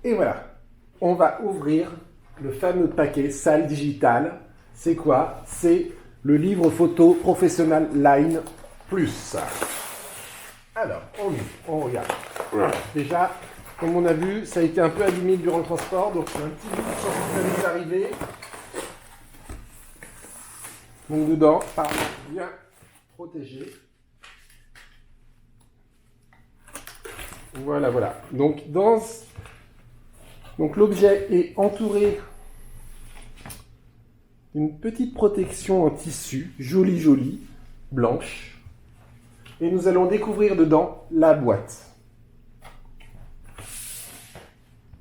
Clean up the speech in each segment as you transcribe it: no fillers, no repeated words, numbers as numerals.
Et voilà, on va ouvrir le fameux paquet salle digitale. C'est quoi? C'est le livre photo Professional Line Plus. Alors, on regarde. Déjà, comme on a vu, ça a été un peu abîmé durant le transport, donc c'est un petit bout qui est arrivé. Donc dedans, bien protégé. Voilà. Donc l'objet est entouré d'une petite protection en tissu, jolie, blanche. Et nous allons découvrir dedans la boîte.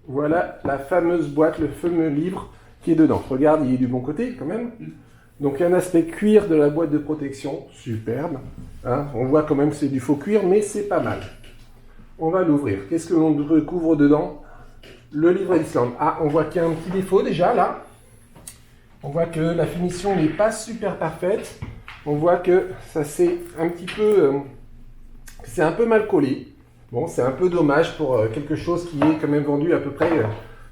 Voilà la fameuse boîte, le fameux livre qui est dedans. Regarde, il est du bon côté quand même. Donc il y a un aspect cuir de la boîte de protection, superbe. Hein, on voit quand même que c'est du faux cuir, mais c'est pas mal. On va l'ouvrir. Qu'est-ce que l'on découvre dedans? Le livret d'Islande. Ah, on voit qu'il y a un petit défaut déjà là. On voit que la finition n'est pas super parfaite. On voit que ça c'est un petit peu... c'est un peu mal collé. Bon, c'est un peu dommage pour quelque chose qui est quand même vendu à peu près...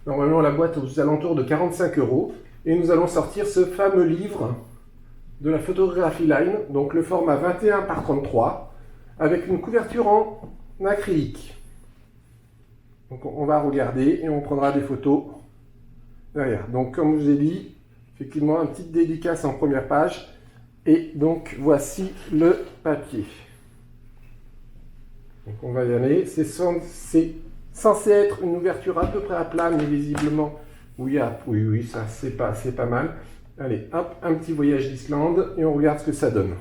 normalement la boîte aux alentours de 45 €. Et nous allons sortir ce fameux livre de la photographie line. Donc le format 21 par 33. Avec une couverture en acrylique. Donc on va regarder et on prendra des photos derrière. Donc comme je vous ai dit, effectivement une petite dédicace en première page. Et donc voici le papier. Donc on va y aller. C'est censé être une ouverture à peu près à plat, mais visiblement, oui, ça c'est pas mal. Allez, hop, un petit voyage d'Islande et on regarde ce que ça donne.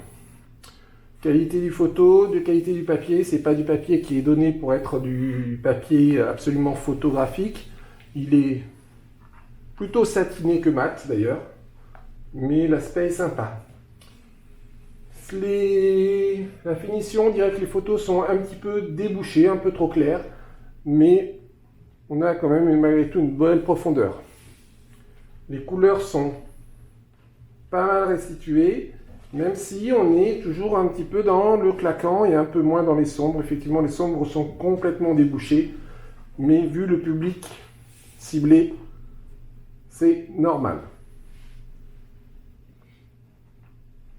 Qualité du photo, de qualité du papier, c'est pas du papier qui est donné pour être du papier absolument photographique. Il est plutôt satiné que mat d'ailleurs, mais l'aspect est sympa. La finition, on dirait que les photos sont un petit peu débouchées, un peu trop claires, mais on a quand même malgré tout une belle profondeur. Les couleurs sont pas mal restituées. Même si on est toujours un petit peu dans le claquant et un peu moins dans les sombres. Effectivement, les sombres sont complètement débouchés. Mais vu le public ciblé, c'est normal.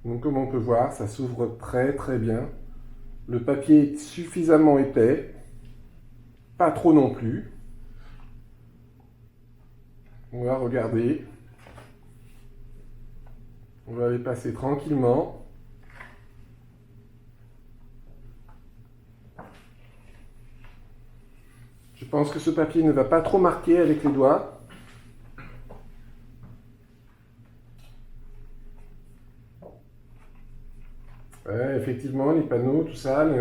Donc comme on peut voir, ça s'ouvre très bien. Le papier est suffisamment épais. Pas trop non plus. On va regarder. On va les passer tranquillement. Je pense que ce papier ne va pas trop marquer avec les doigts. Ouais, effectivement, les panneaux, tout ça, mais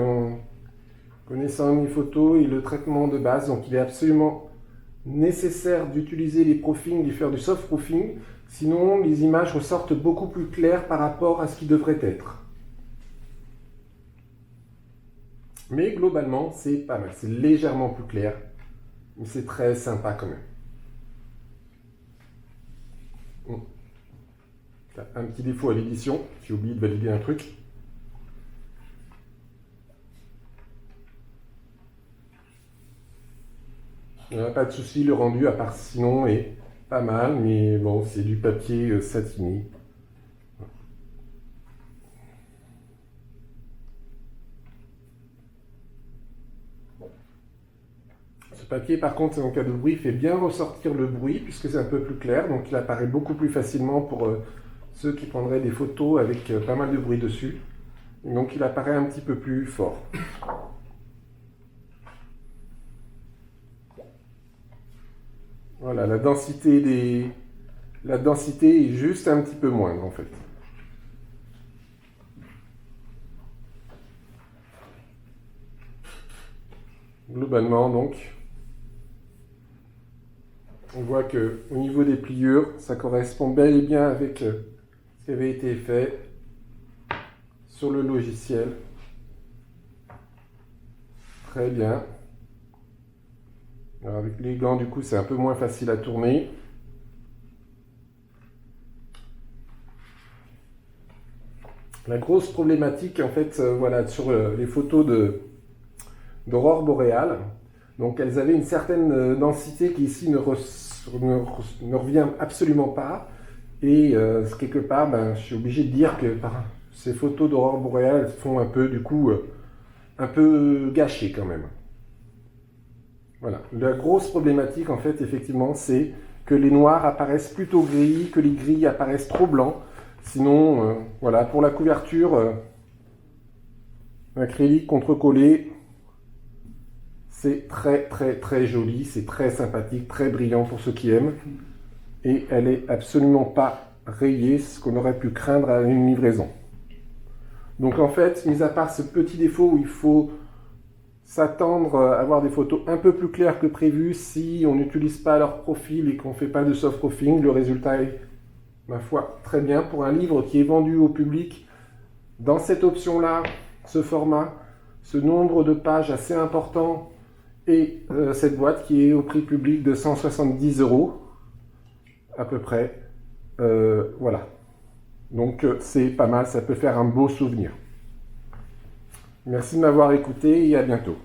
connaissant mes photos et le traitement de base, donc il est absolument nécessaire d'utiliser les proofing, de faire du soft proofing, sinon les images ressortent beaucoup plus claires par rapport à ce qui devrait être. Mais globalement, c'est pas mal, c'est légèrement plus clair, mais c'est très sympa quand même. Un petit défaut à l'édition, j'ai oublié de valider un truc. Pas de souci, le rendu à part sinon est pas mal, mais bon, c'est du papier satiné. Ce papier, par contre, en cas de bruit, fait bien ressortir le bruit, puisque c'est un peu plus clair, donc il apparaît beaucoup plus facilement pour ceux qui prendraient des photos avec pas mal de bruit dessus. Donc il apparaît un petit peu plus fort. Voilà, la densité est juste un petit peu moindre en fait. Globalement donc, on voit que au niveau des pliures, ça correspond bel et bien avec ce qui avait été fait sur le logiciel. Très bien. Alors avec les gants, du coup, c'est un peu moins facile à tourner. La grosse problématique, en fait, voilà, sur les photos d'aurore boréale, Donc elles avaient une certaine densité qui ici ne revient absolument pas. Et quelque part, je suis obligé de dire que ces photos d'aurore boréale font un peu, du coup, un peu gâchées quand même. Voilà. La grosse problématique, en fait, effectivement, c'est que les noirs apparaissent plutôt gris, que les gris apparaissent trop blancs. Sinon, voilà, pour la couverture, acrylique contre-collé, c'est très très très joli, c'est très sympathique, très brillant pour ceux qui aiment. Et elle est absolument pas rayée, ce qu'on aurait pu craindre à une livraison. Donc en fait, mis à part ce petit défaut où il faut s'attendre à avoir des photos un peu plus claires que prévu si on n'utilise pas leur profil et qu'on ne fait pas de soft proofing, le résultat est, ma foi, très bien pour un livre qui est vendu au public dans cette option-là, ce format, ce nombre de pages assez important et cette boîte qui est au prix public de 170 € à peu près. Voilà. Donc c'est pas mal, ça peut faire un beau souvenir. Merci de m'avoir écouté et à bientôt.